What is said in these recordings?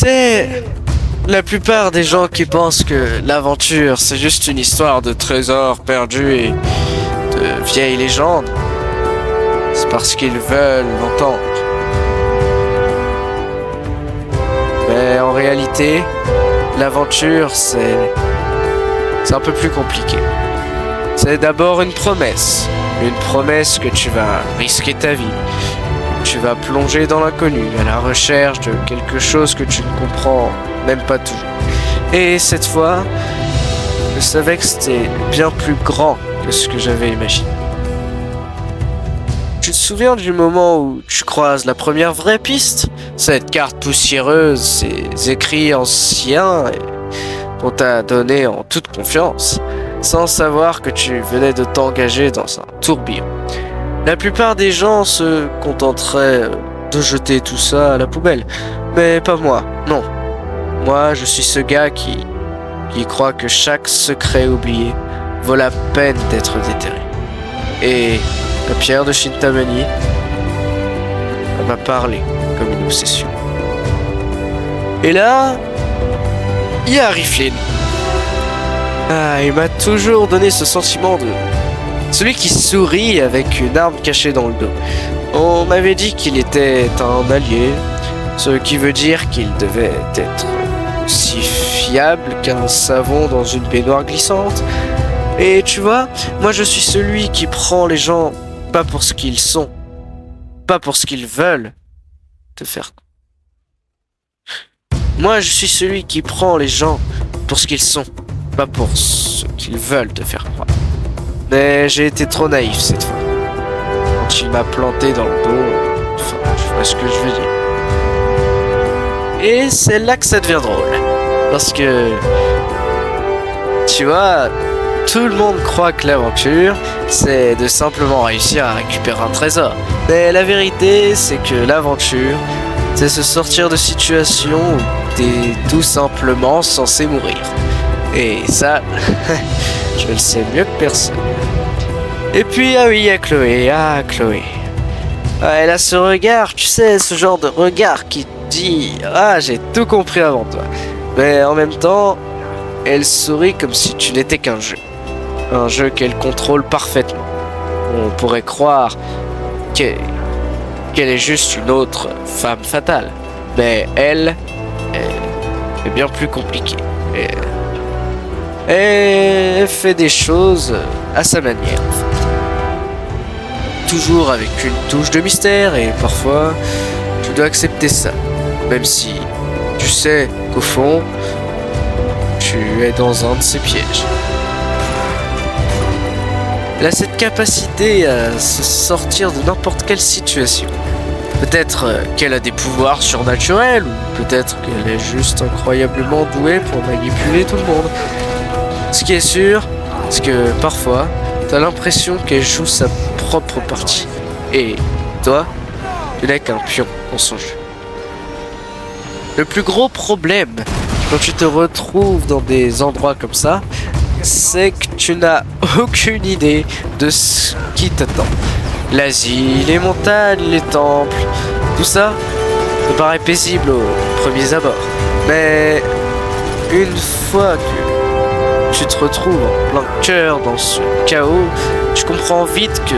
sais, la plupart des gens qui pensent que l'aventure c'est juste une histoire de trésors perdus et de vieilles légendes, c'est parce qu'ils veulent l'entendre. Mais en réalité, l'aventure c'est un peu plus compliqué. C'est d'abord une promesse que tu vas risquer ta vie. Tu vas plonger dans l'inconnu, à la recherche de quelque chose que tu ne comprends même pas toujours. Et cette fois, je savais que c'était bien plus grand que ce que j'avais imaginé. Tu te souviens du moment où tu croises la première vraie piste? Cette carte poussiéreuse, ces écrits anciens qu'on t'a donné en toute confiance, sans savoir que tu venais de t'engager dans un tourbillon. La plupart des gens se contenteraient de jeter tout ça à la poubelle. Mais pas moi, non. Moi, je suis ce gars qui croit que chaque secret oublié vaut la peine d'être déterré. Et la pierre de Shintamani, elle m'a parlé comme une obsession. Et là, il y a Riflin. Il m'a toujours donné ce sentiment de celui qui sourit avec une arme cachée dans le dos. On m'avait dit qu'il était un allié, ce qui veut dire qu'il devait être aussi fiable qu'un savon dans une baignoire glissante. Et tu vois, moi je suis celui qui prend les gens pas pour ce qu'ils sont, pas pour ce qu'ils veulent te faire. Moi je suis celui qui prend les gens pour ce qu'ils sont, pas pour ce qu'ils veulent te faire croire. Mais j'ai été trop naïf cette fois. Quand il m'a planté dans le dos, enfin, tu vois ce que je veux dire. Et c'est là que ça devient drôle. Parce que, tu vois, tout le monde croit que l'aventure, c'est de simplement réussir à récupérer un trésor. Mais la vérité, c'est que l'aventure, c'est se sortir de situations où t'es tout simplement censé mourir. Et ça, je le sais mieux que personne. Et puis, ah oui, il y a Chloé. Ah, Chloé. Elle a ce regard, tu sais, ce genre de regard qui te dit « Ah, j'ai tout compris avant toi ». Mais en même temps, elle sourit comme si tu n'étais qu'un jeu. Un jeu qu'elle contrôle parfaitement. On pourrait croire qu'elle est juste une autre femme fatale. Mais elle est bien plus compliquée. Elle fait des choses à sa manière, en fait. Toujours avec une touche de mystère et parfois, tu dois accepter ça. Même si tu sais qu'au fond, tu es dans un de ses pièges. Elle a cette capacité à se sortir de n'importe quelle situation. Peut-être qu'elle a des pouvoirs surnaturels, ou peut-être qu'elle est juste incroyablement douée pour manipuler tout le monde. Ce qui est sûr, c'est que parfois, t'as l'impression qu'elle joue sa propre partie. Et toi, tu n'es qu'un pion dans son jeu. Le plus gros problème, quand tu te retrouves dans des endroits comme ça, c'est que tu n'as aucune idée de ce qui t'attend. L'Asie, les montagnes, les temples, tout ça, ça paraît paisible aux premiers abords. Mais une fois que tu te retrouves en plein cœur dans ce chaos, tu comprends vite que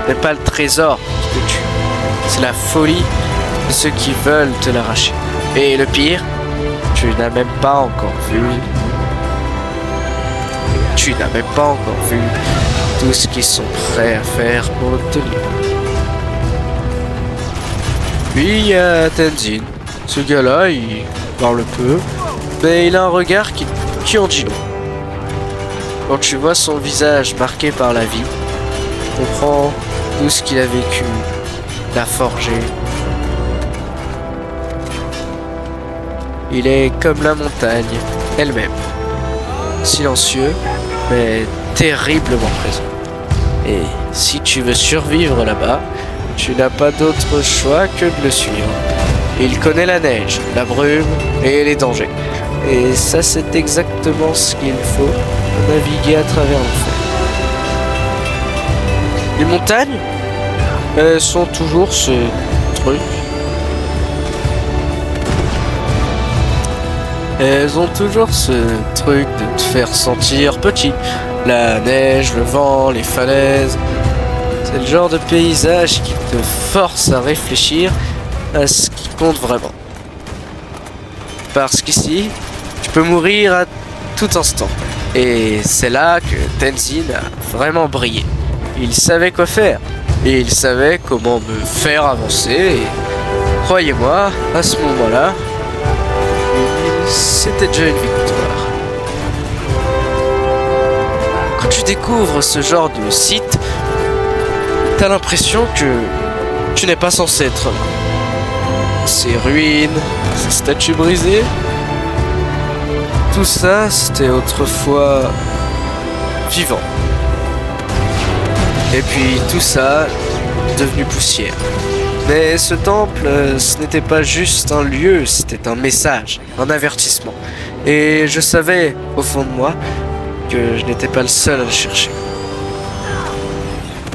ce n'est pas le trésor qui te tue, c'est la folie de ceux qui veulent te l'arracher. Et le pire, tu n'as même pas encore vu tout ce qu'ils sont prêts à faire pour l'obtenir. Puis il y a Tenzin. Ce gars-là, il parle peu, mais il a un regard qui en dit long. Quand tu vois son visage marqué par la vie, tu comprends tout ce qu'il a vécu, l'a forgé. Il est comme la montagne elle-même, silencieux, mais terriblement présent. Et si tu veux survivre là-bas, tu n'as pas d'autre choix que de le suivre. Il connaît la neige, la brume et les dangers. Et ça, c'est exactement ce qu'il faut pour naviguer à travers l'enfer. Les montagnes, elles sont toujours ce truc Elles ont toujours ce truc de te faire sentir petit. La neige, le vent, les falaises. C'est le genre de paysage qui te force à réfléchir à ce qui compte vraiment. Parce qu'ici, tu peux mourir à tout instant. Et c'est là que Tenzin a vraiment brillé. Il savait quoi faire. Et il savait comment me faire avancer. Et croyez-moi, à ce moment-là, c'était déjà une victoire. Quand tu découvres ce genre de site, t'as l'impression que tu n'es pas censé être là. Ces ruines, ces statues brisées, tout ça, c'était autrefois vivant. Et puis tout ça, devenu poussière. Mais ce temple, ce n'était pas juste un lieu, c'était un message, un avertissement. Et je savais, au fond de moi, que je n'étais pas le seul à le chercher.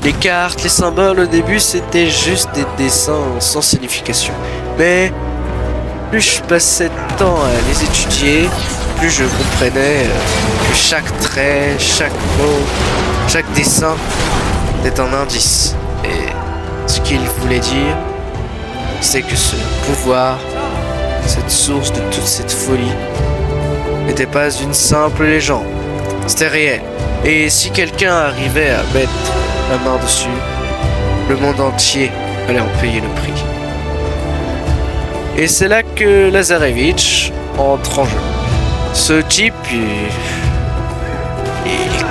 Les cartes, les symboles, au début, c'était juste des dessins sans signification. Mais plus je passais de temps à les étudier, plus je comprenais que chaque trait, chaque mot, chaque dessin était un indice. Et ce qu'il voulait dire, c'est que ce pouvoir, cette source de toute cette folie, n'était pas une simple légende. C'était réel. Et si quelqu'un arrivait à mettre la main dessus, le monde entier allait en payer le prix. Et c'est là que Lazarevitch entre en jeu. Ce type est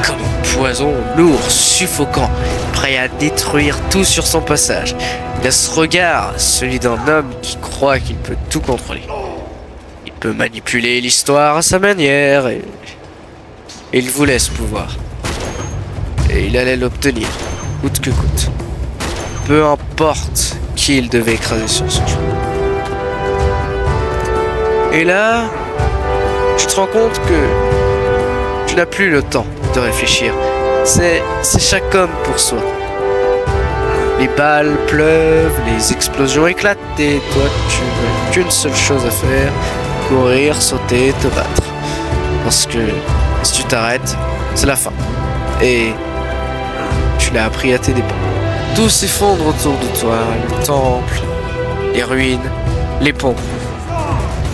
comme un poison lourd, suffocant, prêt à détruire tout sur son passage. Il a ce regard, celui d'un homme qui croit qu'il peut tout contrôler. Il peut manipuler l'histoire à sa manière et il voulait ce pouvoir. Et il allait l'obtenir, coûte que coûte. Peu importe qui il devait écraser sur son chemin. Et là, tu te rends compte que tu n'as plus le temps de réfléchir. C'est chaque homme pour soi. Les balles pleuvent, les explosions éclatent et toi tu n'as qu'une seule chose à faire, courir, sauter, te battre. Parce que si tu t'arrêtes, c'est la fin. Et tu l'as appris à tes dépens. Tout s'effondre autour de toi, le temple, les ruines, les ponts.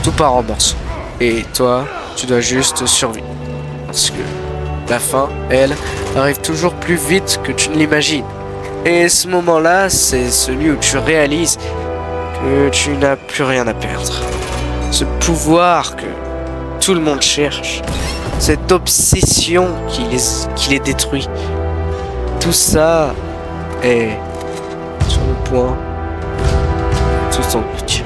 Tout part en morceaux. Et toi, tu dois juste survivre. Parce que la fin, elle, arrive toujours plus vite que tu ne l'imagines. Et ce moment-là, c'est celui où tu réalises que tu n'as plus rien à perdre. Ce pouvoir que tout le monde cherche. Cette obsession qui les détruit. Tout ça est sur le point de tout engloutir.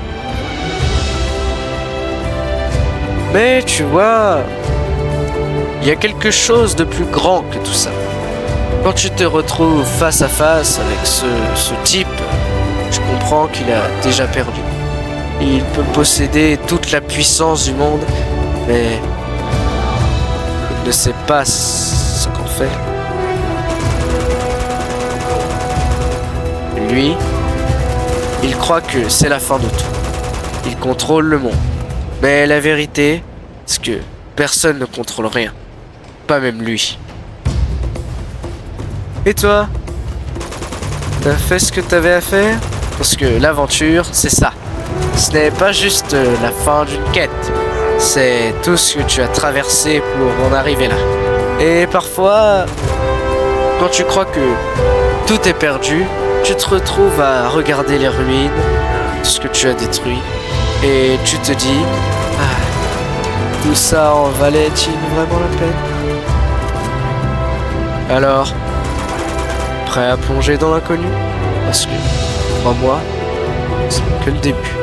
Mais tu vois, il y a quelque chose de plus grand que tout ça. Quand tu te retrouves face à face avec ce type, tu comprends qu'il a déjà perdu. Il peut posséder toute la puissance du monde, mais il ne sait pas ce qu'on fait. Lui, il croit que c'est la fin de tout. Il contrôle le monde. Mais la vérité, c'est que personne ne contrôle rien. Pas même lui. Et toi? T'as fait ce que t'avais à faire? Parce que l'aventure, c'est ça. Ce n'est pas juste la fin d'une quête. C'est tout ce que tu as traversé pour en arriver là. Et parfois, quand tu crois que tout est perdu, tu te retrouves à regarder les ruines, tout ce que tu as détruit, et tu te dis, tout ça en valait-il vraiment la peine? Alors, prêt à plonger dans l'inconnu? Parce que, crois-moi, c'est que le début.